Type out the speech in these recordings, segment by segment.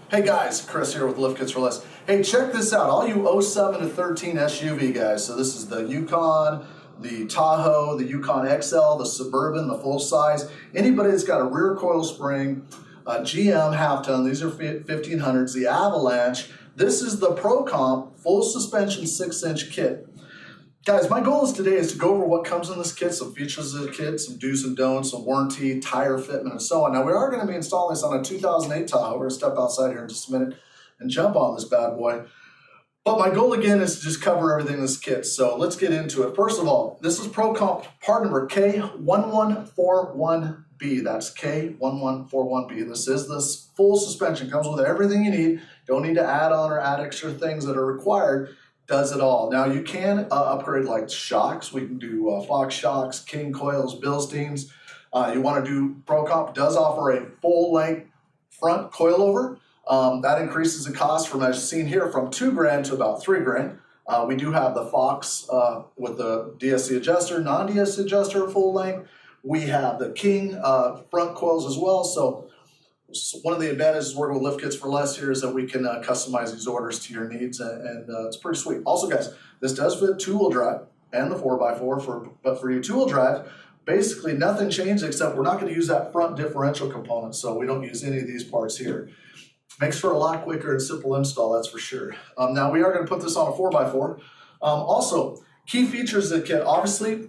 Hey guys, Chris here with Lift Kits for Less. Hey, check this out, all you 07 to 13 SUV guys. So this is the Yukon, the Tahoe, the Yukon XL, the Suburban, the full size. Anybody that's got a rear coil spring, GM half ton, these are 1500s, the Avalanche. This is the Pro Comp full suspension 6-inch kit. Guys, my goal today is to go over what comes in this kit, some features of the kit, some do's and don'ts, some warranty, tire fitment, and so on. Now, we are going to be installing this on a 2008 Tahoe. We're going to step outside here in just a minute and jump on this bad boy. But my goal, again, is to just cover everything in this kit. So let's get into it. First of all, this is Pro Comp part number K1141B. That's K1141B. This is this full suspension. Comes with everything you need. Don't need to add on or add extra things that are required. Does it all. Now you can upgrade like shocks. We can do Fox shocks, King coils, Bilsteins. You want to do Pro Comp does offer a full length front coilover. That increases the cost from, as seen here, from $2,000 to about $3,000. We do have the Fox with the DSC adjuster, non-DSC adjuster, full length. We have the King front coils as well. So one of the advantages of working with Lift Kits for Less here is that we can customize these orders to your needs, and it's pretty sweet. Also, guys, this does fit two-wheel drive and the 4x4, but for you two-wheel drive, basically nothing changed except we're not going to use that front differential component, so we don't use any of these parts here. Makes for a lot quicker and simple install, that's for sure. Now, we are going to put this on a 4x4. Also, key features of the kit, obviously,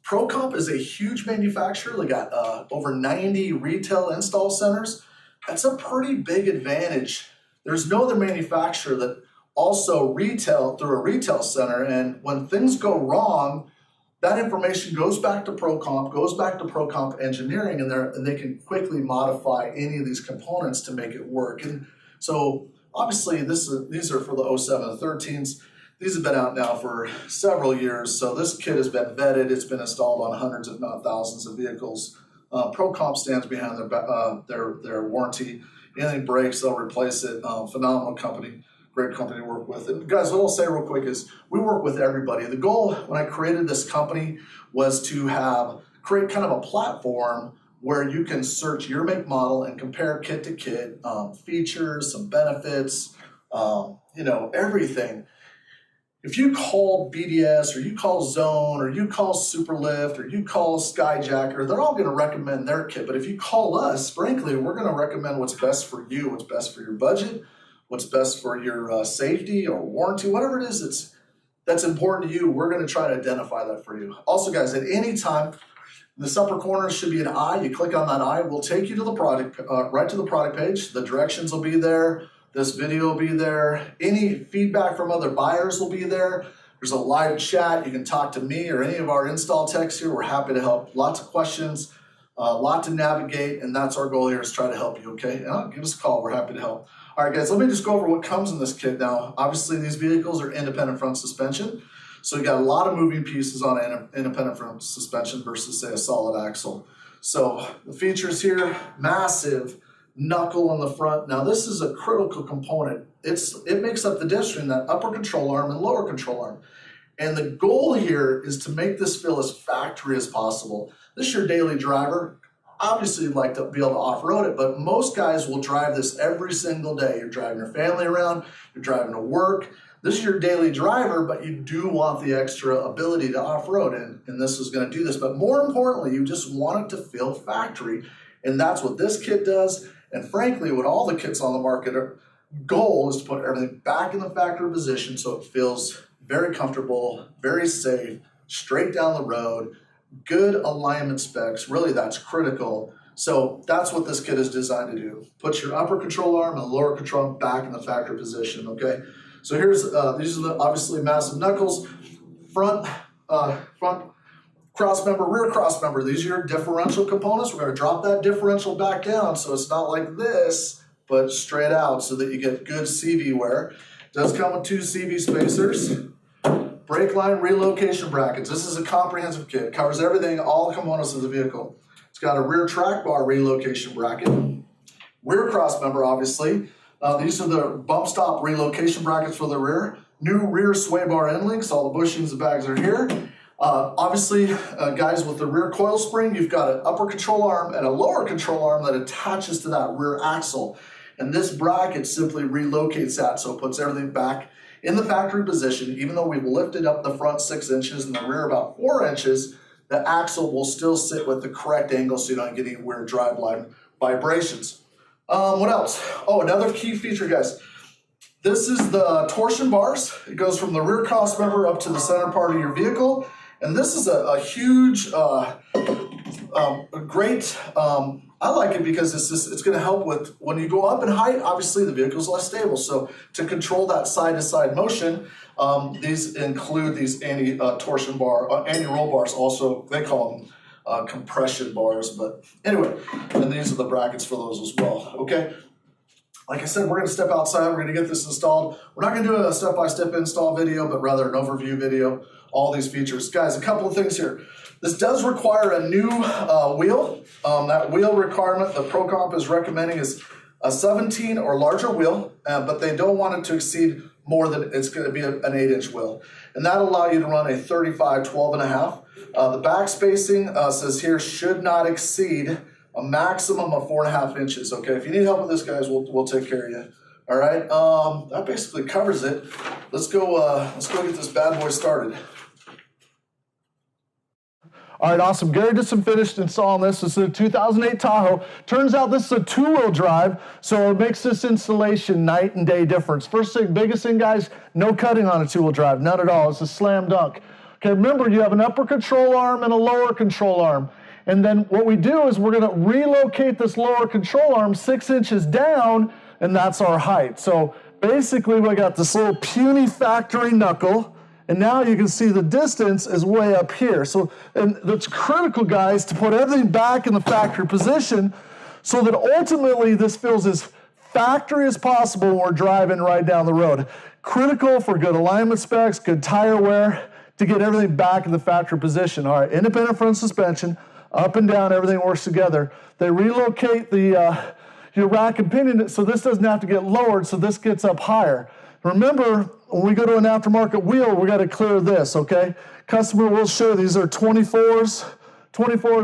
Pro Comp is a huge manufacturer. They got over 90 retail install centers. That's a pretty big advantage. There's no other manufacturer that also retail through a retail center, and when things go wrong, that information goes back to Pro Comp, goes back to Pro Comp engineering, and they can quickly modify any of these components to make it work. And so obviously these are for the 07 to 13s. These have been out now for several years, so this kit has been vetted. It's been installed on hundreds, if not thousands, of vehicles. Pro Comp stands behind their warranty. Anything breaks, they'll replace it. Phenomenal company, great company to work with. And guys, what I'll say real quick is we work with everybody. The goal when I created this company was to create kind of a platform where you can search your make, model, and compare kit to kit, features, some benefits, everything. If you call BDS or you call Zone or you call Superlift or you call Skyjacker, they're all going to recommend their kit. But if you call us, frankly, we're going to recommend what's best for you, what's best for your budget, what's best for your safety or warranty, whatever it is that's important to you. We're going to try to identify that for you. Also, guys, at any time, in this upper corner should be an eye. You click on that eye, we'll take you to the product, right to the product page. The directions will be there. This video will be there. Any feedback from other buyers will be there. There's a live chat. You can talk to me or any of our install techs here. We're happy to help. Lots of questions, a lot to navigate, and that's our goal here is try to help you, okay? Give us a call. We're happy to help. All right, guys, let me just go over what comes in this kit now. Obviously, these vehicles are independent front suspension, so you got a lot of moving pieces on an independent front suspension versus, say, a solid axle. So the features here, massive knuckle on the front. Now this is a critical component. It makes up the difference between that upper control arm and lower control arm. And the goal here is to make this feel as factory as possible. This is your daily driver. Obviously you'd like to be able to off-road it, but most guys will drive this every single day. You're driving your family around, you're driving to work. This is your daily driver, but you do want the extra ability to off-road, and this is going to do this. But more importantly, you just want it to feel factory, and that's what this kit does. And frankly, what all the kits on the market goal is to put everything back in the factory position so it feels very comfortable, very safe, straight down the road, good alignment specs. Really, that's critical. So that's what this kit is designed to do. Put your upper control arm and lower control arm back in the factory position, okay? So here's, these are the obviously massive knuckles, front cross member, rear cross member. These are your differential components. We're going to drop that differential back down so it's not like this, but straight out so that you get good CV wear. It does come with two CV spacers. Brake line relocation brackets. This is a comprehensive kit. It covers everything, all the components of the vehicle. It's got a rear track bar relocation bracket. Rear cross member, obviously. These are the bump stop relocation brackets for the rear. New rear sway bar end links. All the bushings and bags are here. Obviously, guys, with the rear coil spring, you've got an upper control arm and a lower control arm that attaches to that rear axle. And this bracket simply relocates that, so it puts everything back in the factory position. Even though we've lifted up the front 6 inches and the rear about 4 inches, the axle will still sit with the correct angle so you don't get any weird driveline vibrations. What else? Oh, another key feature, guys. This is the torsion bars. It goes from the rear cross member up to the center part of your vehicle. And this is a huge, great, I like it because it's going to help with, when you go up in height, obviously the vehicle's less stable. So to control that side-to-side motion, these include these anti-torsion bar, anti-roll bars also, they call them compression bars. But anyway, and these are the brackets for those as well, okay? Like I said, we're going to step outside, we're going to get this installed. We're not going to do a step-by-step install video, but rather an overview video, all these features. Guys, a couple of things here. This does require a new wheel. That wheel requirement the ProComp is recommending is a 17 or larger wheel, but they don't want it to exceed more than, it's going to be an 8-inch wheel. And that'll allow you to run a 35 12.5. The back spacing says here should not exceed a maximum of 4.5 inches. Okay, if you need help with this, guys, we'll take care of you. All right, that basically covers it. Let's go get this bad boy started. All right, awesome. Gary just finished installing this. This is a 2008 Tahoe. Turns out this is a 2-wheel drive, so it makes this installation night and day difference. First thing, biggest thing, guys, no cutting on a 2-wheel drive, none at all. It's a slam dunk. Okay, remember, you have an upper control arm and a lower control arm. And then what we do is we're going to relocate this lower control arm 6 inches down, and that's our height. So basically, we got this little puny factory knuckle, and now you can see the distance is way up here. So, and that's critical, guys, to put everything back in the factory position so that ultimately this feels as factory as possible when we're driving right down the road. Critical for good alignment specs, good tire wear, to get everything back in the factory position. All right, independent front suspension, up and down, everything works together. They relocate the your rack and pinion so this doesn't have to get lowered, so this gets up higher. Remember, when we go to an aftermarket wheel, we got to clear this, okay? Customer will show these are 24s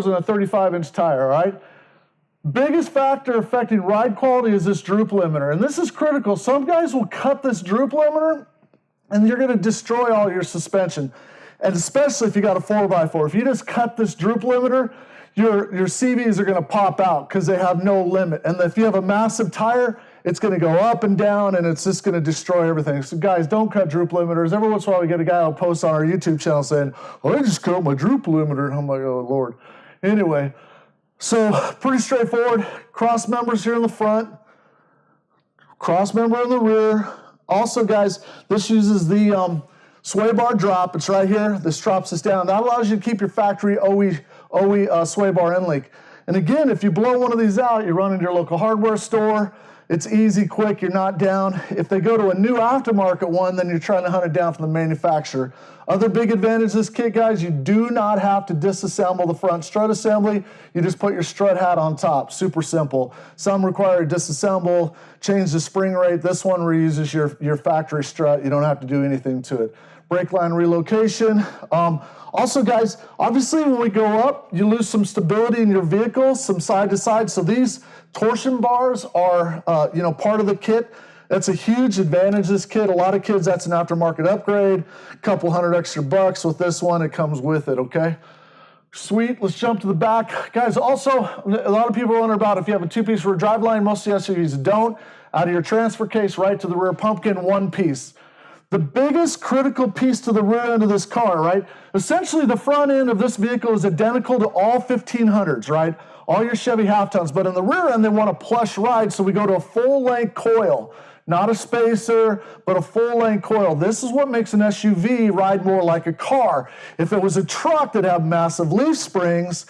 and a 35-inch tire, all right? Biggest factor affecting ride quality is this droop limiter, and this is critical. Some guys will cut this droop limiter, and you're going to destroy all your suspension. And especially if you got a 4x4. If you just cut this droop limiter, your CVs are going to pop out because they have no limit. And if you have a massive tire, it's going to go up and down, and it's just going to destroy everything. So guys, don't cut droop limiters. Every once in a while we get a guy who'll post on our YouTube channel saying, oh, I just cut my droop limiter. I'm like, oh, Lord. Anyway, so pretty straightforward. Cross members here in the front, cross member in the rear. Also, guys, this uses the sway bar drop. It's right here. This drops us down. That allows you to keep your factory OE sway bar end link. And again, if you blow one of these out, you run into your local hardware store. It's easy, quick, you're not down. If they go to a new aftermarket one, then you're trying to hunt it down from the manufacturer. Other big advantage of this kit, guys, you do not have to disassemble the front strut assembly. You just put your strut hat on top. Super simple. Some require disassemble, change the spring rate. This one reuses your factory strut. You don't have to do anything to it. Brake line relocation. Also, guys, obviously when we go up, you lose some stability in your vehicle, some side to side. So these torsion bars are, part of the kit. That's a huge advantage of this kit. A lot of kids, that's an aftermarket upgrade. A couple $100 extra bucks. With this one, it comes with it, okay? Sweet, let's jump to the back. Guys, also, a lot of people wonder about if you have a 2-piece rear driveline. Most of the SUVs don't. Out of your transfer case, right to the rear pumpkin, 1 piece. The biggest critical piece to the rear end of this car, right? Essentially, the front end of this vehicle is identical to all 1500s, right? All your Chevy half-tons. But in the rear end, they want a plush ride, so we go to a full-length coil. Not a spacer, but a full-length coil. This is what makes an SUV ride more like a car. If it was a truck that had massive leaf springs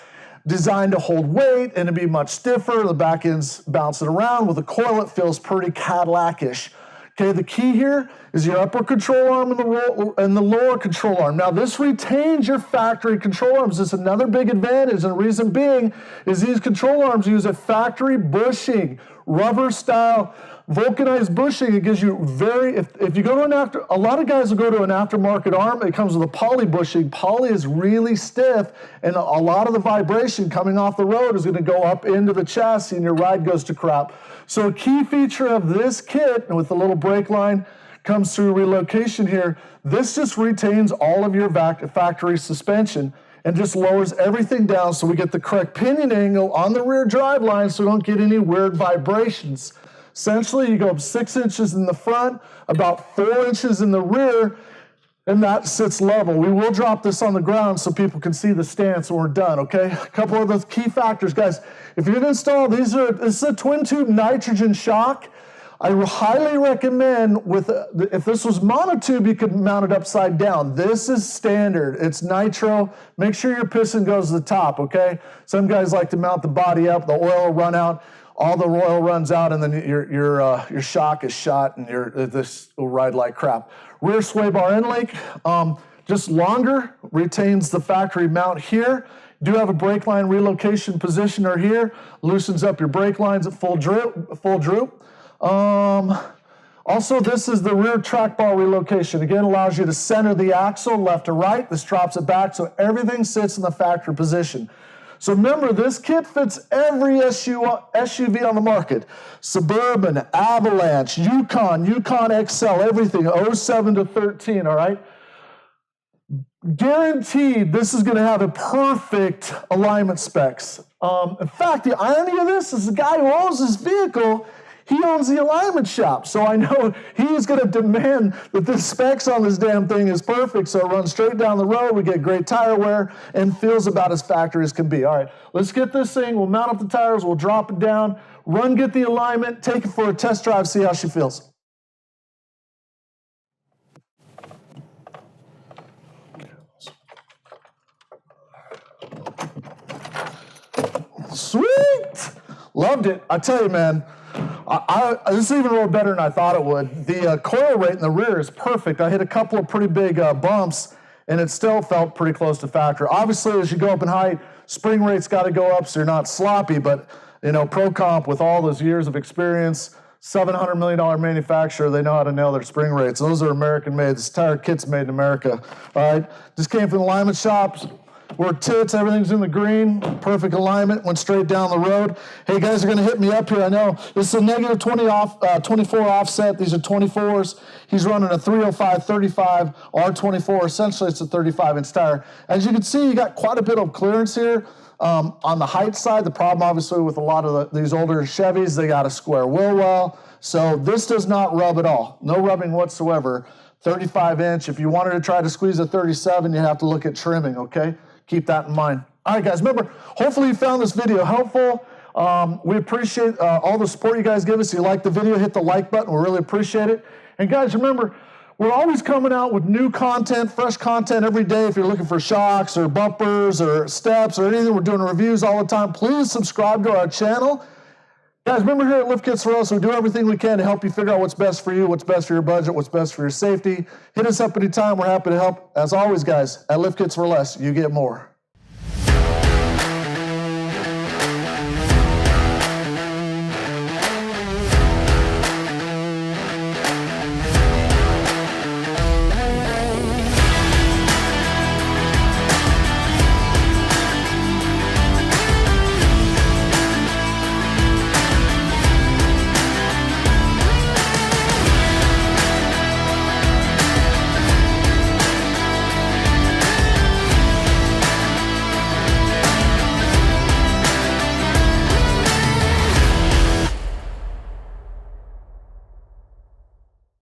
designed to hold weight and to be much stiffer, the back end's bouncing around. With a coil, it feels pretty Cadillac-ish. Okay, the key here is your upper control arm and the lower control arm. Now, this retains your factory control arms. This is another big advantage, and the reason being is these control arms use a factory bushing. rubber style vulcanized bushing. It gives you if you go to a lot of guys will go to an aftermarket arm, it comes with a poly bushing. Poly is really stiff, and a lot of the vibration coming off the road is gonna go up into the chassis and your ride goes to crap. So a key feature of this kit, and with the little brake line, comes through Relocation here, this just retains all of your factory suspension and just lowers everything down so we get the correct pinion angle on the rear drive line so we don't get any weird vibrations. Essentially, you go up 6 inches in the front, about 4 inches in the rear, and that sits level. We will drop this on the ground so people can see the stance when we're done, okay? A couple of the key factors, guys. If you're gonna install, this is a twin tube nitrogen shock. I highly recommend if this was monotube, you could mount it upside down. This is standard, it's nitro. Make sure your piston goes to the top, okay? Some guys like to mount the body up, the oil will run out, all the oil runs out, and then your shock is shot, and this will ride like crap. Rear sway bar end link, just longer, retains the factory mount here. Do have a brake line relocation positioner here, loosens up your brake lines at full droop. Also, this is the rear track bar relocation. Again, allows you to center the axle left to right. This drops it back so everything sits in the factory position. So remember, this kit fits every SUV on the market. Suburban, Avalanche, Yukon XL, everything, 07 to 13, all right? Guaranteed this is gonna have a perfect alignment specs. In fact, the irony of this is the guy who owns this vehicle, he owns the alignment shop, so I know he's going to demand that the specs on this damn thing is perfect, so it runs straight down the road, we get great tire wear, and feels about as factory as can be. All right, let's get this thing, we'll mount up the tires, we'll drop it down, get the alignment, take it for a test drive, see how she feels. Sweet! Loved it. I tell you, man, this is even a little better than I thought it would. The coil rate in the rear is perfect. I hit a couple of pretty big bumps, and it still felt pretty close to factory. Obviously, as you go up in height, spring rate's got to go up so you're not sloppy, but you know, Pro Comp, with all those years of experience, $700 million manufacturer, they know how to nail their spring rates. Those are American-made. This entire kit's made in America. All right, just came from the alignment shops. We're tits, everything's in the green, perfect alignment, went straight down the road. Hey, guys are gonna hit me up here, I know. This is a negative 24 offset, these are 24s. He's running a 305/35 R24, essentially it's a 35-inch tire. As you can see, you got quite a bit of clearance here. On the height side, the problem obviously with a lot of these older Chevys, they got a square wheel well. So this does not rub at all, no rubbing whatsoever. 35-inch, if you wanted to try to squeeze a 37, you have to look at trimming, okay? Keep that in mind. All right, guys, remember, hopefully you found this video helpful. We appreciate all the support you guys give us. If you like the video, hit the like button. We really appreciate it. And guys, remember, we're always coming out with new content, fresh content every day. If you're looking for shocks or bumpers or steps or anything, we're doing reviews all the time. Please subscribe to our channel. Guys, remember here at Lift Kits for Less, we do everything we can to help you figure out what's best for you, what's best for your budget, what's best for your safety. Hit us up anytime. We're happy to help. As always, guys, at Lift Kits for Less, you get more.